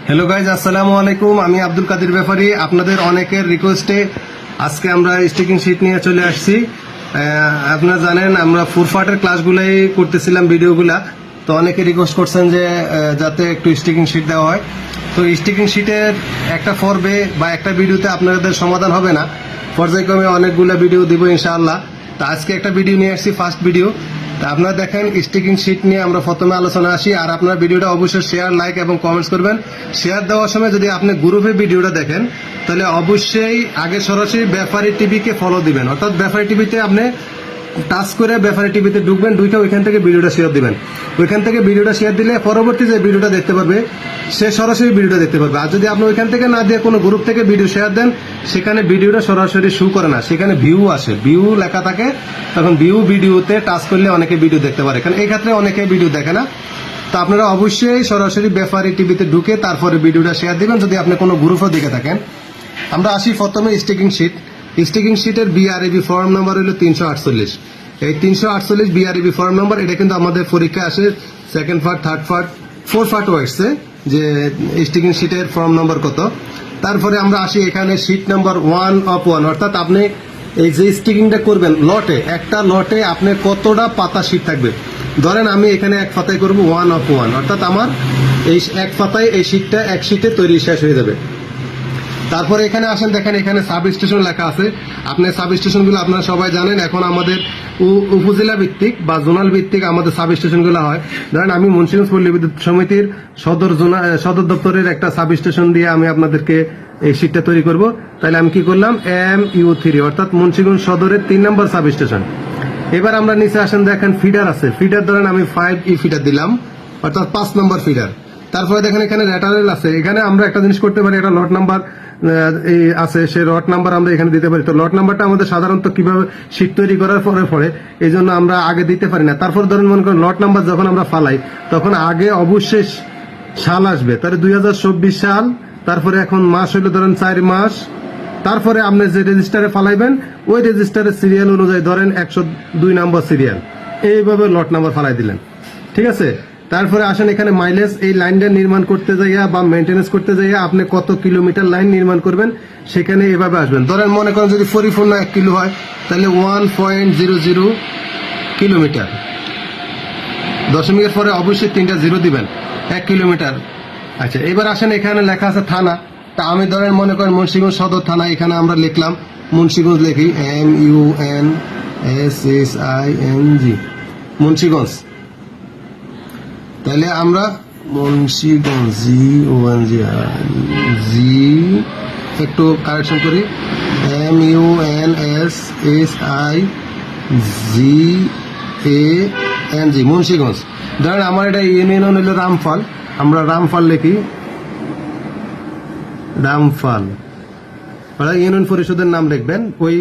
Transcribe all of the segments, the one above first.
Hello guys, আসসালামু আলাইকুম। আমি আব্দুল কাদের ব্যাপারী। আপনাদের অনেকের রিকোয়েস্টে আজকে আমরা স্টিকিং শিট নিয়ে চলে আসছি। আপনারা জানেন আমরা ফুরফাটের ক্লাসগুলাই করতেছিলাম, ভিডিওগুলা। তো অনেকে রিকোয়েস্ট করছেন যে যাতে একটু স্টিকিং শিট দেওয়া হয়। তো স্টিকিং শিটের একটা পর্বে বা একটা ভিডিওতে আপনাদের সমাধান হবে না, পর্যায়ক্রমে অনেকগুলো ভিডিও দিব ইনশাআল্লাহ। তো আজকে একটা ভিডিও নিয়ে আসছি, ফার্স্ট ভিডিও। তা আপনারা দেখেন স্টিকিং শিট নিয়ে আমরা প্রথমে আলোচনা আসি। আর আপনার ভিডিওটা অবশ্যই শেয়ার, লাইক এবং কমেন্টস করবেন। শেয়ার দেওয়ার সময় যদি আপনি গ্রুপে ভিডিওটা দেখেন তাহলে অবশ্যই আগে সরাসরি ব্যাপারী টিভিকে ফলো দিবেন, অর্থাৎ ব্যাপারী টিভিতে আপনি টাচ করে ব্যাপারী টিভিতে ঢুকবেন, ঢুকে ওইখান থেকে ভিডিওটা শেয়ার দিবেন। ওইখান থেকে ভিডিওটা শেয়ার দিলে পরবর্তী যে ভিডিওটা দেখতে পারবে সে সরাসরি ভিডিওটা দেখতে পারবে। আর যদি আপনি ওইখান থেকে না দিয়ে কোনো গ্রুপ থেকে ভিডিও শেয়ার দেন, সেখানে ভিডিওটা সরাসরি শো করে না, সেখানে ভিউ আসে, ভিউ লেখা থাকে। তখন ভিডিওতে টাচ করলে অনেকে ভিডিও দেখতে পারে, কারণ এই ক্ষেত্রে অনেকে ভিডিও দেখে না। তো আপনারা অবশ্যই সরাসরি ব্যাপারী টিভিতে ঢুকে তারপরে ভিডিওটা শেয়ার দিবেন যদি আপনি কোনো গ্রুপও দেখে থাকেন। আমরা আসি প্রথমে স্টিকিং শিট। স্টিকিং শিটের বিআরইবি ফর্ম নাম্বার হলো 348। এই 348 বিআরইবি ফর্ম নাম্বার, এটা কিন্তু আমাদের পরীক্ষায় আসে second part, third part, four part আসছে যে স্টিকিং শিটের ফর্ম নাম্বার কত। তারপরে আমরা আসি এখানে শিট নাম্বার 1/1, অর্থাৎ আপনি এই যে স্টিকিংটা করবেন লটে, একটা লটে আপনি কতটা পাতা শিট থাকবে। ধরেন আমি এখানে এক পাতায় করবো 1/1, অর্থাৎ আমার এই এক পাতায় এই শিটটা এক শিটে তৈরি শেষ হয়ে যাবে। তারপরে এখানে আসেন, দেখেন এখানে সাব স্টেশন লেখা আছে। আপনি সাব স্টেশনগুলো আপনারা সবাই জানেন, এখন আমাদের উপজেলা ভিত্তিক বা জোনাল ভিত্তিক আমাদের সাব স্টেশনগুলো হয়। ধরেন আমি মুন্সিগঞ্জ পল্লী বিদ্যুৎ সমিতির সদর দপ্তরের একটা সাব স্টেশন দিয়ে আমি আপনাদেরকে এই শিটটা তৈরি করব। তাহলে আমি কি করলাম, MU3, অর্থাৎ মুন্সিগঞ্জ সদরের 3 নম্বর সাব স্টেশন। এবার আমরা নিচে আসেন, দেখেন ফিডার আছে। ফিডার ধরেন আমি 5E ফিডার দিলাম, অর্থাৎ 5 নম্বর ফিডার। তারপরে দেখেন এখানে রেটারেল আছে। এখানে আমরা একটা জিনিস করতে পারি, একটা লট নাম্বার আছে, সে লট নাম্বার আমরা এখানে দিতে পারি। তো লট নাম্বারটা আমাদের সাধারণত কিভাবে শীট তৈরি করার পরে এই জন্য আমরা আগে দিতে পারি না। তারপর ধরুন মনে করেন লট নাম্বার যখন আমরা ফালাই তখন আগে অবশ্যই সাল আসবে, তাহলে 2024 সাল। তারপরে এখন মাস হইলো ধরেন 4 মাস। তারপরে আপনি যে রেজিস্টারে ফালাইবেন ওই রেজিস্টারের সিরিয়াল অনুযায়ী ধরেন 102 নম্বর সিরিয়াল, এইভাবে লট নাম্বার ফালাই দিলেন, ঠিক আছে। তারপরে আসেন এখানে মাইলেজ, এই লাইনটা নির্মাণ করতে যাইয়া বা মেনটেন্যান্স করতে যাইয়া আপনি কত কিলোমিটার লাইন নির্মাণ করবেন সেখানে এভাবে আসবেন। ধরেন মনে করেন যদি পরিপূর্ণ 1 কিলো হয় তাহলে 1.00 কিলোমিটার, দশমিকের পরে অবশ্যই 3টা জিরো দিবেন, 1 কিলোমিটার। আচ্ছা, এবার আসেন এখানে লেখা আছে থানা। তা আমি ধরেন মনে করেন মুন্সিগঞ্জ সদর থানা, এখানে আমরা লিখলাম মুন্সিগঞ্জ, লিখি MUNSSING, মুন্সিগঞ্জ। তাহলে আমরা মুন্সিগঞ্জ জি একটু কারেকশন করি, MUNSSIGANG, মুন্সিগঞ্জ। ধরেন আমার এটা ইউনিয়ন হইল রামফল, আমরা রামফল লিখি, রামফল। ইউনিয়ন পরিষদের নাম লিখবেন, ওই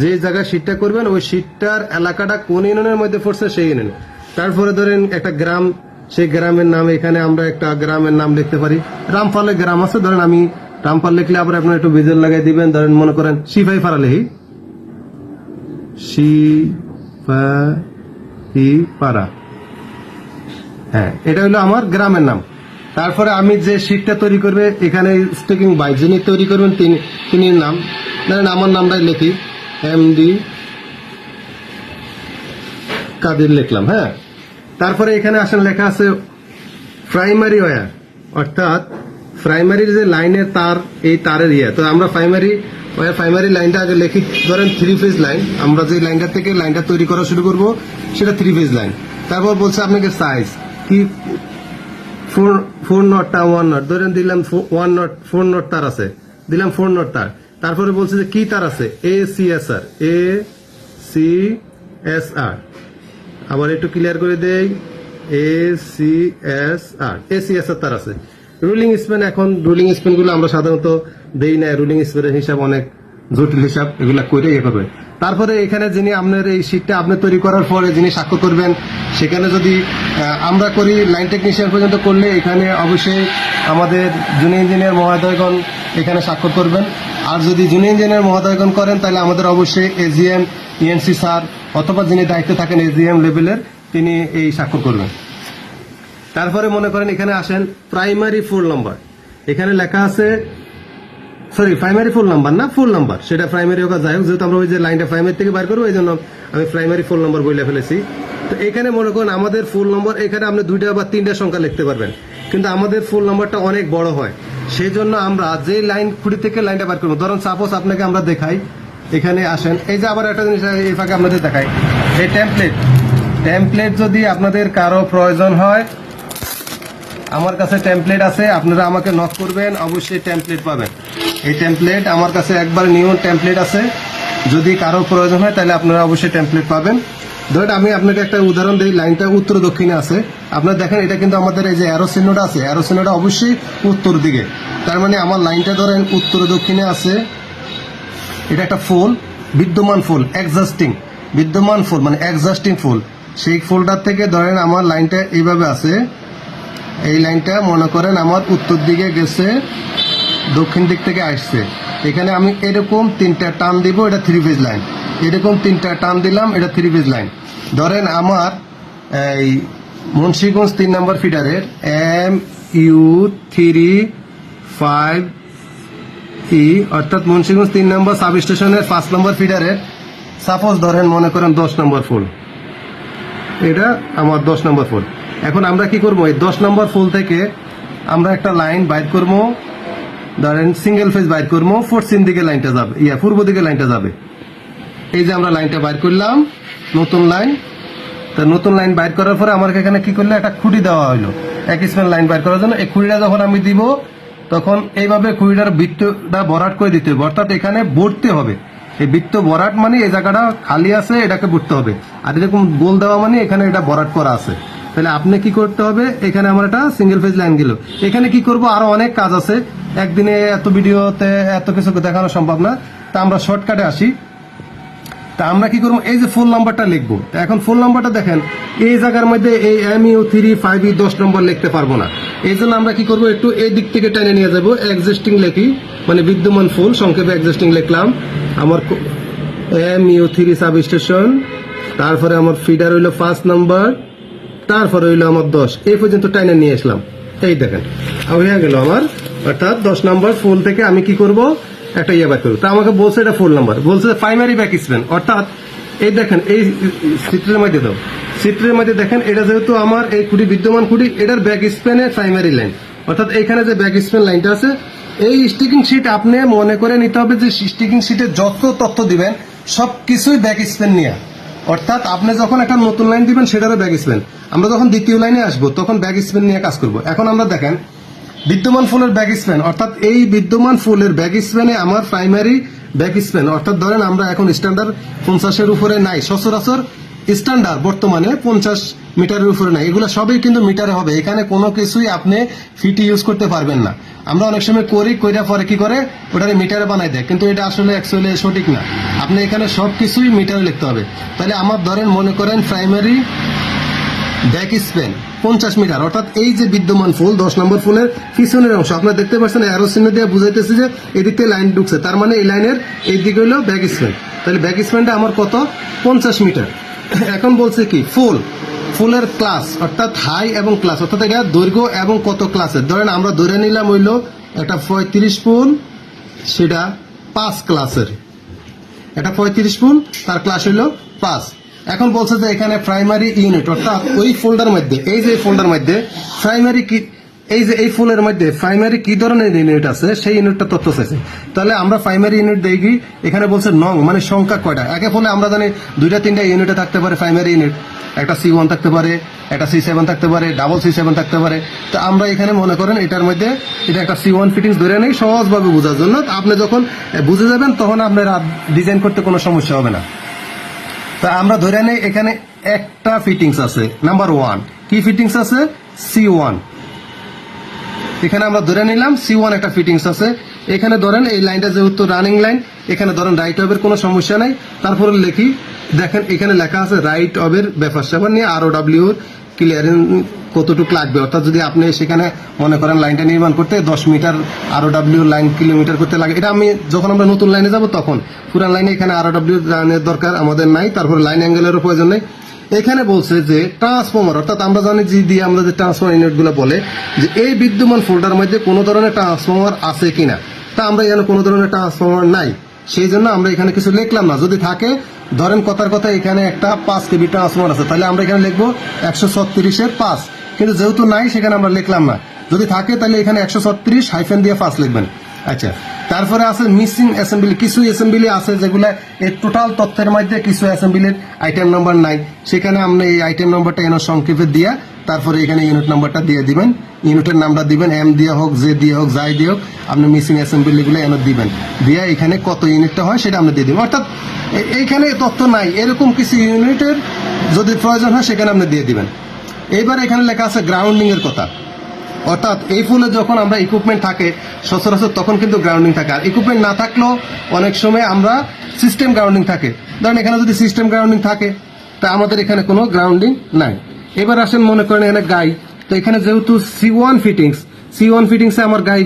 যে জায়গায় শীটটা করবেন ওই শীটটার এলাকাটা কোন ইউনিয়নের মধ্যে পড়ছে সেই ইউনিয়ন। তারপরে ধরেন একটা গ্রাম, সেই গ্রামের নাম, এখানে আমরা একটা গ্রামের নাম লিখতে পারি। রামপালে গ্রাম আছে, ধরেন আমি রামপাল লিখলে আবার আপনার একটু ভিজুয়াল লাগাই দিবেন। ধরেন মনে করেন সিপাহীপাড়া লিখি, সিপাহীপাড়া, হ্যাঁ, এটা হলো আমার গ্রামের নাম। তারপরে আমি যে শীটটা তৈরি করবে এখানে স্টিকিং বাইক যিনি তৈরি করবেন তিনি নাম, ধরেন আমার নামটাই লিখি, MD কাদের লিখলাম, হ্যাঁ। তারপরে এখানে আসেন লেখা আছে প্রাইমারি ওয়্যার, অর্থাৎ প্রাইমারির যে লাইনের তার, এই তারের তো আমরা প্রাইমারি লাইনটা আগে লিখি। ধরেন 3 ফেজ লাইন, আমরা যে লাইনটা থেকে লাইনটা তৈরি করা শুরু করব সেটা 3 ফেজ লাইন। তারপর বলছে আপনাকে সাইজ কি, 4 নটটা 1 নট, ধরেন দিলাম 1 নট, 4 নট তার আছে, দিলাম 4 নট তার। তারপরে বলছে যে কি তার আছে, ACSR, আবার একটু ক্লিয়ার করে দেই, ACSR তার আছে। রুলিং স্প্যান, এখন রুলিং স্প্যান গুলো আমরা সাধারণত দেই না, রুলিং স্প্যানের হিসাব অনেক জটিল হিসাব, এগুলা করে করবে। তারপরে এখানে যিনি আপনার এই শীটটা আপনি তৈরি করার পরে যিনি স্বাক্ষর করবেন, সেখানে যদি আমরা করি লাইন টেকনিশিয়ান পর্যন্ত করলে এখানে অবশ্যই আমাদের জুনিয়র ইঞ্জিনিয়ার মহোদয়গণ এখানে স্বাক্ষর করবেন। আর যদি জুনিয়র ইঞ্জিনিয়ার মহোদয়গণ করেন তাহলে আমাদের অবশ্যই AGM ENC স্যার অথবা যিনি দায়িত্বে থাকেন AGM লেভেলের তিনি এই স্বাক্ষর করবেন। তারপরে মনে করেন এখানে আসেন প্রাইমারি 4 নম্বর, এখানে লেখা আছে, সরি প্রাইমারি ফুল নাম্বার না, ফুল নাম্বার, সেটা প্রাইমারি হোক আর যাই হোক, যেহেতু আমরা ওই যে লাইনটা প্রাইমারি থেকে বার করবো এই জন্য আমি প্রাইমারি ফুল নাম্বার বলে ফেলেছি। তো এখানে মনে করুন আমাদের ফুল নম্বর, এখানে আপনি 2টা বা 3টা সংখ্যা লিখতে পারবেন, কিন্তু আমাদের ফুল নাম্বারটা অনেক বড় হয়, সেই জন্য আমরা যে লাইন খুঁড়ি থেকে লাইনটা বার করবো, ধরুন সাপোজ আপনাকে আমরা দেখাই, এখানে আসেন, এই যে আবার একটা জিনিস এই ফাঁকে আপনাদের দেখাই, এই টেমপ্লেট যদি আপনাদের কারো প্রয়োজন হয়, আমার কাছে টেমপ্লেট আছে, আপনারা আমাকে নক করবেন, অবশ্যই টেমপ্লেট পাবেন। এই টেমপ্লেট আমার কাছে একবার নিউ টেমপ্লেট আছে, যদি কারো প্রয়োজন হয় তাহলে আপনারা অবশ্যই টেমপ্লেট পাবেন। ধরুন আমি আপনাকে একটা উদাহরণ দিই, লাইনটা উত্তর দক্ষিণে আছে, আপনারা দেখেন এটা কিন্তু আমাদের এই যে অ্যারো চিহ্নটা আছে, অ্যারো চিহ্নটা অবশ্যই উত্তর দিকে, তার মানে আমার লাইনটা ধরেন উত্তর দক্ষিণে আছে। এটা একটা ফুল, বিদ্যমান ফুল, বিদ্যমান ফুল মানে এক্সাস্টিং ফুল, সেই ফুলটার থেকে ধরেন আমার লাইনটা এইভাবে আছে, এই লাইনটা মনে করেন আমার উত্তর দিকে গেছে, দক্ষিণ দিক থেকে আসছে, এখানে আমি এরকম 3টা টান দিব, এটা 3 ফেজ লাইন, এরকম 3টা টান দিলাম, এটা 3 ফেজ লাইন। ধরেন আমার এই মুন্সিগঞ্জ 3 নম্বর ফিডারের MU35E অর্থাৎ মুন্সিগঞ্জ 3 নম্বর সাব স্টেশনের 5 নম্বর ফিডারের সাপোজ ধরেন মনে করেন 10 নম্বর ফুল, এটা আমার 10 নম্বর ফুল। এখন আমরা কি করবো, এই 10 নম্বর ফুল থেকে আমরা একটা লাইন বাইর করবো, ধরেন সিঙ্গেল ফেজ বাইর করবো, পশ্চিম দিকে লাইনটা যাবে, পূর্ব দিকে লাইনটা যাবে। এই যে আমরা লাইনটা বাইর করলাম, নতুন লাইন, তো নতুন লাইন বাইর করার পরে আমার এখানে কি করলে একটা খুঁটি দেওয়া হলো এক স্প্যান লাইন বাইর করার জন্য। এই খুঁটিটা যখন আমি দিব তখন এইভাবে খুঁটিটার বৃত্তটা ভরাট করে দিতে হবে, অর্থাৎ এখানে ভরতে হবে। এই বৃত্ত ভরাট মানে এই জায়গাটা খালি আছে, এটাকে ভরতে হবে, আর এরকম গোল দেওয়া মানে এখানে এটা ভরাট করা আছে। তাহলে আপনি কি করতে হবে, এখানে আমার একটা সিঙ্গেল ফেজ লাইন গেল, এখানে কি করব, আরো অনেক কাজ আছে, একদিনে এত ভিডিওতে এত কিছু দেখানো সম্ভব না, তা আমরা শর্টকাটে আসি। তা আমরা কি করবো, এই যে ফুল নাম্বারটা লিখবো, এখন ফুল নাম্বারটা দেখেন এই জায়গার মধ্যে এই MU35E 10 নম্বর লিখতে পারবো না, এই জন্য আমরা কি করবো, একটু এই দিক থেকে টেনে নিয়ে যাবো, এক্সিস্টিং লিখি, মানে বিদ্যমান ফুল, সংক্ষেপে এক্সিস্টিং লিখলাম, আমার MU3 সাব স্টেশন, তারপরে আমার ফিডার হইলো 5 নম্বর, তারপরে হইলো আমার 10, এই পর্যন্ত টাইনে নিয়ে আসলাম। এই দেখেন হয়ে গেল আমার, অর্থাৎ 10 নম্বর ফুল থেকে আমি কি করব, একটা বার করবো। তা আমাকে বলছে এটা ফুল নাম্বার, বলছে প্রাইমারি ব্যাক স্প্যান, অর্থাৎ এই দেখেন এই চিত্রের মধ্যে দাও, চিত্রের মধ্যে দেখেন এটা যেহেতু আমার এই খুঁটি বিদ্যমান খুঁটি, এটার ব্যাক স্প্যানের প্রাইমারি লাইন, অর্থাৎ এখানে যে ব্যাক স্প্যান লাইনটা আছে, এই স্টিকিং শিট আপনি মনে করে নিতে হবে যে স্টিকিং শিটে যত তথ্য দিবেন সবকিছুই ব্যাক স্প্যান নিয়ে, অর্থাৎ আপনি যখন একটা নতুন লাইন দিবেন সেটারও ব্যাক স্প্যান, আমরা যখন দ্বিতীয় লাইনে আসবো তখন ব্যাক স্প্যান নিয়ে কাজ করব। এখন আমরা দেখেন বিদ্যমান ফুলের ব্যাক স্প্যান, অর্থাৎ এই বিদ্যমান ফুলের ব্যাক স্প্যানে আমার প্রাইমারি ব্যাক স্প্যান, অর্থাৎ ধরেন আমরা এখন স্ট্যান্ডার্ড 50-এর উপরে নাই, সচরাচর স্ট্যান্ডার্ড বর্তমানে 50 মিটারের উপরে নাই, এগুলো সবই কিন্তু মিটারে হবে, এখানে কোনো কিছুই আপনি ফিটি ইউজ করতে পারবেন না। আমরা অনেক সময় কইরা পরে কি করে ওটারে মিটারে বানাই দেয়, কিন্তু এটা আসলে অ্যাকচুয়ালি সঠিক না, আপনি এখানে সবকিছুই মিটারে লিখতে হবে। তাহলে আমার ধরেন মনে করেন প্রাইমারি ব্যাক স্প্যান 50 মিটার, অর্থাৎ এই যে বিদ্যমান ফুল 10 নম্বর ফুলের পিছনের অংশ আপনারা দেখতে পাচ্ছেন, অ্যারো চিহ্ন দিয়ে বুঝাইতেছে যে এদিক থেকে লাইন ঢুকছে, তার মানে এই লাইনের এই দিকে হলো ব্যাক স্প্যান। তাহলে ব্যাক স্প্যানটা আমার কত, 50 মিটার। এখন বলছে কি ফুলের ক্লাস, অর্থাৎ হাই এবং ক্লাস, অর্থাৎ এটা দৈর্ঘ্য এবং কত ক্লাসের, ধরেন আমরা ধরে নিলাম হইলো একটা 35 ফুল, সেটা 5 ক্লাসের, এটা 35 ফুল, তার ক্লাস হইলো 5। এখন বলছে যে এখানে প্রাইমারি ইউনিট, অর্থাৎ ওই ফোল্ডার মধ্যে, এই যে ফোল্ডার মধ্যে প্রাইমারি কি, এই যে এই ফুলের মধ্যে প্রাইমারি কি ধরনের ইউনিট আছে সেই ইউনিটটা তথ্য চাইছে। তাহলে আমরা প্রাইমারি ইউনিট দেখি, এখানে বলছে নং মানে সংখ্যা কয়টা, একে ফলে আমরা জানি 2-3টা ইউনিটে থাকতে পারে প্রাইমারি ইউনিট, একটা C1 থাকতে পারে, একটা C7 থাকতে পারে, ডাবল C7 থাকতে পারে। তো আমরা এখানে মনে করেন এটার মধ্যে এটা একটা C1 ফিটিংস ধরে নেই সহজভাবে বোঝার জন্য, আপনি যখন বুঝে যাবেন তখন আপনার ডিজাইন করতে কোনো সমস্যা হবে না। তা আমরা ধরে নেই এখানে একটা ফিটিংস আছে, নাম্বার 1 কি ফিটিংস আছে, C1, এখানে আমরা ধরে নিলাম C1 একটা ফিটিংস আছে। এখানে ধরেন এই লাইনটা যেহেতু রানিং লাইন, এখানে ধরেন রাইট অফের কোনো সমস্যা নাই। তারপরে লিখি, দেখেন এখানে লেখা আছে রাইট অফের ব্যাপার স্যাপার নিয়ে ROW ক্লিয়ারেন্স কতটুকু লাগবে, অর্থাৎ যদি আপনি সেখানে মনে করেন লাইনটা নির্মাণ করতে 10 মিটার ROW লাইন কিলোমিটার করতে লাগে, এটা আমি যখন আমরা নতুন লাইনে যাব তখন পুরান লাইনে এখানে ROW লাইনের দরকার আমাদের নাই, তারপরে লাইন অ্যাঙ্গেলেরও প্রয়োজন নেই। এখানে বলছে যে ট্রান্সফর্মার, অর্থাৎ আমরা জানি আমরা যে ট্রান্সফর্মার ইউনিট গুলো বলে যে এই বিদ্যমান ফোল্ডার মধ্যে কোনো ধরনের ট্রান্সফর্মার আছে কিনা। তা আমরা এখানে কোনো ধরনের ট্রান্সফর্মার নাই, সেই জন্য আমরা এখানে কিছু লিখলাম না। যদি থাকে, ধরেন কথার কথা এখানে একটা 5 কেবি ট্রান্সফর্মার আছে, তাহলে আমরা এখানে লিখবো 136/5, কিন্তু যেহেতু নাই সেখানে আমরা লিখলাম না। যদি থাকে তাহলে এখানে 136 হাইফেন দিয়ে 5 লিখবেন। আচ্ছা, তারপরে আছে মিসিং অ্যাসেম্বলি, কিছু অ্যাসেম্বলি আছে যেগুলো এই টোটাল তথ্যের মধ্যে কিছু অ্যাসেম্বলির আইটেম নাম্বার নাই, সেখানে আপনি এই আইটেম নাম্বারটা এনে সংক্ষেপে দিয়া তারপরে এখানে ইউনিট নাম্বারটা দিয়ে দিবেন, ইউনিটের নামটা দিবেন, এম দিয়ে হোক, জে দিয়ে হোক, যাই দিয়ে হোক, আপনি মিসিং অ্যাসেম্বলিগুলো এনে দিবেন, দিয়ে এখানে কত ইউনিটটা হয় সেটা আপনি দিয়ে দিবেন। অর্থাৎ এইখানে তথ্য নাই, এরকম কিছু ইউনিটের যদি প্রয়োজন হয় সেখানে আপনি দিয়ে দিবেন। এইবার এখানে লেখা আছে গ্রাউন্ডিং এর কথা, অর্থাৎ এই ফুলে যখন আমরা ইকুইপমেন্ট থাকে সচরাচর তখন কিন্তু গ্রাউন্ডিং থাকে, আর ইকুইপমেন্ট না থাকলেও অনেক সময় আমরা সিস্টেম গ্রাউন্ডিং থাকে। ধরেন এখানে যদি সিস্টেম গ্রাউন্ডিং থাকে তা আমাদের এখানে কোনো গ্রাউন্ডিং নাই। এবার আসেন, মনে করেন এখানে গাই, তো এখানে যেহেতু C1 ফিটিংসে আমার গাই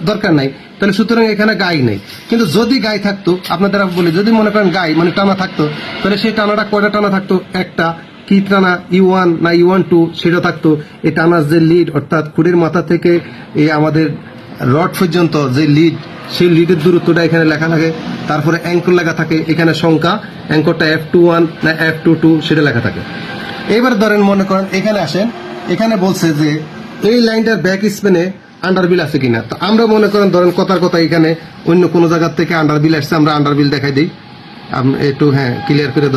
দরকার নাই, তাহলে সুতরাং এখানে গাই নেই। কিন্তু যদি গাই থাকতো, আপনাদের বলি, যদি মনে করেন গাই মানে টানা থাকতো, তাহলে সেই টানাটা কয়টা টানা থাকতো? একটা। কি টানা? U1 না U1-2 সেটা থাকতো। এই টানার যে লিড, অর্থাৎ খুঁড়ির মাথা থেকে এই আমাদের রড পর্যন্ত যে লিড, সেই লিডের দূরত্বটা এখানে লেখা থাকে। তারপরে অ্যাঙ্কর লেখা থাকে, এখানে সংখ্যা, অ্যাঙ্করটা F21 না F22 সেটা লেখা থাকে। এবার ধরেন মনে করেন এখানে আসেন, এখানে বলছে যে এই লাইনটার ব্যাক স্পেনে আন্ডারবিল আছে কিনা। তো আমরা মনে করেন ধরেন কথার কথা এখানে অন্য কোনো জায়গার থেকে আন্ডারবিল আসছে, আমরা আন্ডারবিল দেখাই দিই একটু, হ্যাঁ ক্লিয়ার করে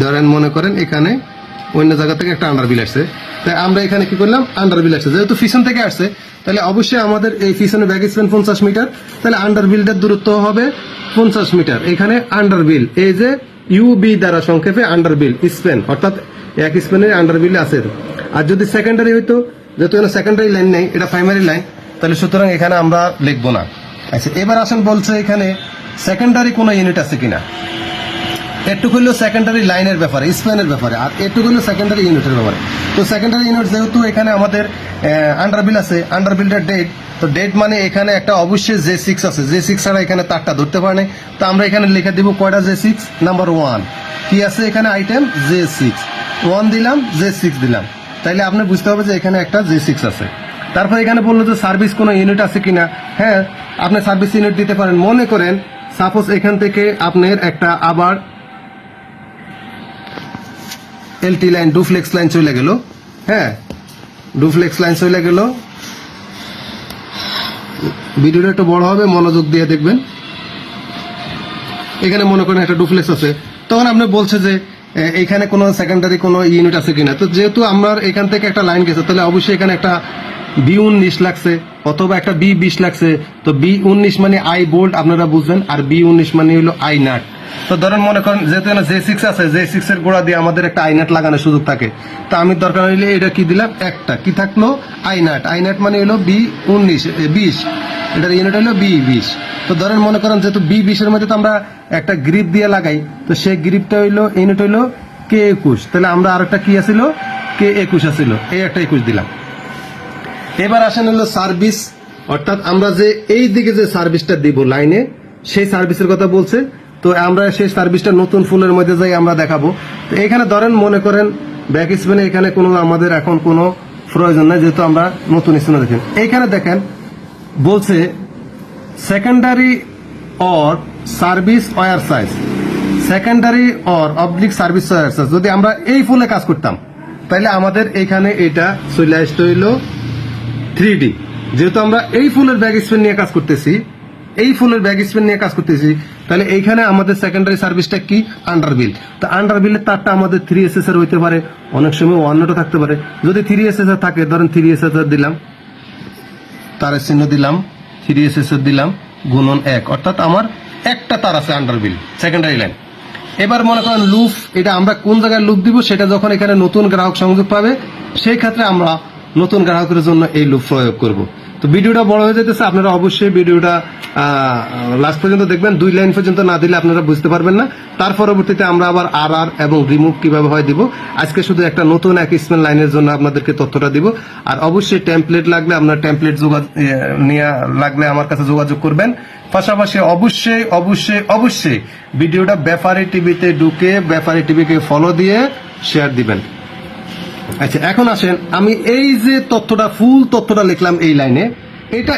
ধরেন মনে করেন এখানে অন্য জায়গা থেকে একটা আন্ডারবিল আসছে, তাই আমরা এখানে কি করলাম, আন্ডারবিল আসছে, যেহেতু পিছন থেকে আসছে তাহলে অবশ্যই আমাদের এই পিছনে ব্যাক স্পেন 50 মিটার, তাহলে আন্ডারবিলটার দূরত্ব হবে 50 মিটার। এখানে আন্ডারবিল, এই যে ইউবি দ্বারা সংক্ষেপে আন্ডারবিল স্পেন, অর্থাৎ এক স্পেনের আন্ডারবিল আছে। আর যদি সেকেন্ডারি হইতো, যেহেতু এখানে সেকেন্ডারি লাইন নেই, এটা প্রাইমারি লাইন, তাহলে সুতরাং এখানে আমরা লিখবো না। আচ্ছা, এবার আসেন বলছে এখানে সেকেন্ডারি কোনো ইউনিট আছে কিনা। একটু হইলো সেকেন্ডারি লাইনের ব্যাপারে, স্পেনের ব্যাপারে, আর একটু হইলো সেকেন্ডারি ইউনিটের ব্যাপারে। তো সেকেন্ডারি ইউনিট যেহেতু এখানে আমাদের আন্ডারবিল আছে, আন্ডারবিলটার ডেট, তো ডেট মানে এখানে একটা অবশ্যই J6 আছে, J6 ছাড়া এখানে তারটা ধরতে পারে না। তো আমরা এখানে লিখে দিব কয়টা J6, নাম্বার 1 কি আছে এখানে আইটেম J6, 1 দিলাম, J6 দিলাম, তাইলে আপনি বুঝতে হবে যে এখানে একটা J6 আছে। তারপর এখানে বললো যে সার্ভিস কোনো ইউনিট আছে কিনা। হ্যাঁ, আপনি সার্ভিস ইউনিট দিতে পারেন। মনে করেন সাপোজ এখান থেকে আপনার একটা আবার এলটি লাইন, ডুফ্লেক্স লাইন চলে গেল। হ্যাঁ, ডুফ্লেক্স লাইন চলে গেল। ভিডিওটা একটু বড় হবে, মনোযোগ দিয়ে দেখবেন। এখানে মনে করেন একটা ডুফ্লেক্স আছে, তখন আপনি বলছে যে এখানে কোনো সেকেন্ডারি কোনো ইউনিট আছে কিনা। তো যেহেতু আমার এখান থেকে একটা লাইন গেছে, তাহলে অবশ্যই এখানে একটা B19 লাগছে অথবা একটা B20 লাগছে। তো B19 মানে আই বোল্ট, আপনারা বুঝবেন, আর B19 মানে হলো আই নাট। তো ধরেন মনে করেন যেহেতু J6 আছে, J6 এর গোড়া দিয়ে আমাদের একটা আই নাট লাগানোর সুযোগ থাকে। তো আমি দরকার হইলে এটা কি দিলাম, একটা কি থাকলো আই নাট। আই নাট মানে হলো B19 20, এটার ইউনিট হলো B20। তো ধরেন মনে করেন যেহেতু B20 এর মধ্যে তো আমরা একটা গ্রিপ দিয়ে লাগাই, তো সেই গ্রিপটা হইলো ইউনিট হইলো K21, তাহলে আমরা আরেকটা কি আছিল K21 আছিল, এই একটা 21 দিলাম। এবার আসেন হলো সার্ভিস, অর্থাৎ আমরা যে এই দিকে যে সার্ভিসটা দিব লাইনে, সেই সার্ভিসের কথা বলছে। তো আমরা সেই সার্ভিসটা নতুন ফুলের মধ্যে যাই আমরা দেখাবো। তো এখানে ধরেন মনে করেন ব্যাক স্পেনে এখানে কোনো আমাদের এখন কোনো প্রয়োজন নাই, যেহেতু আমরা নতুন স্পেনে দেখেন। এইখানে দেখেন বলছে secondary or service wire size, secondary or oblique service wire size. যদি আমরা এই ফুলে কাজ করতাম তাহলে আমাদের এখানে এটা চলে আসতে হইলো 3D। যেহেতু আমরা এই ফুলের ব্যাক স্পেন নিয়ে কাজ করতেছি, এই ফুলের ব্যাক স্পেন নিয়ে কাজ করতেছি, তাহলে এইখানে আমাদের সেকেন্ডারি সার্ভিসটা কি আন্ডারবিল। তো আন্ডারবিলের তারটা আমাদের 3SS এর হইতে পারে, অনেক সময় 1 থাকতে পারে। যদি 3SS এর থাকে, ধরেন 3SS এর দিলাম, তারের চিহ্ন দিলাম, 3SS এর দিলাম, গুণন 1, অর্থাৎ আমার একটা তার আছে আন্ডারবিল সেকেন্ডারি লাইন। এবার মনে করেন লুপ, এটা আমরা কোন জায়গায় লুপ দিব সেটা যখন এখানে নতুন গ্রাহক সংযোগ পাবে, সেই ক্ষেত্রে আমরা নতুন গ্রাহকের জন্য এই লুপ প্রয়োগ করব। তো ভিডিওটা বড় হয়ে যেতেছে, আপনারা অবশ্যই ভিডিওটা লাস্ট পর্যন্ত দেখবেন। 2 লাইন পর্যন্ত না দিলে আপনারা বুঝতে পারবেন না। তার পরবর্তীতে আমরা আবার আর এবং রিমুভ কিভাবে হয় দিব। আজকে শুধু একটা নতুন এক স্পেল লাইনের জন্য আপনাদেরকে তথ্যটা দিব। আর অবশ্যই টেমপ্লেট লাগলে আপনার টেমপ্লেট নিয়ে লাগলে আমার কাছে যোগাযোগ করবেন। পাশাপাশি অবশ্যই অবশ্যই অবশ্যই ভিডিওটা ব্যাপারী টিভিতে ঢুকে ব্যাপারী টিভিকে ফলো দিয়ে শেয়ার দিবেন। আচ্ছা, এখন আসেন, আমি এই যে তথ্যটা ফুল তথ্যটা লিখলাম এই লাইনে, এটা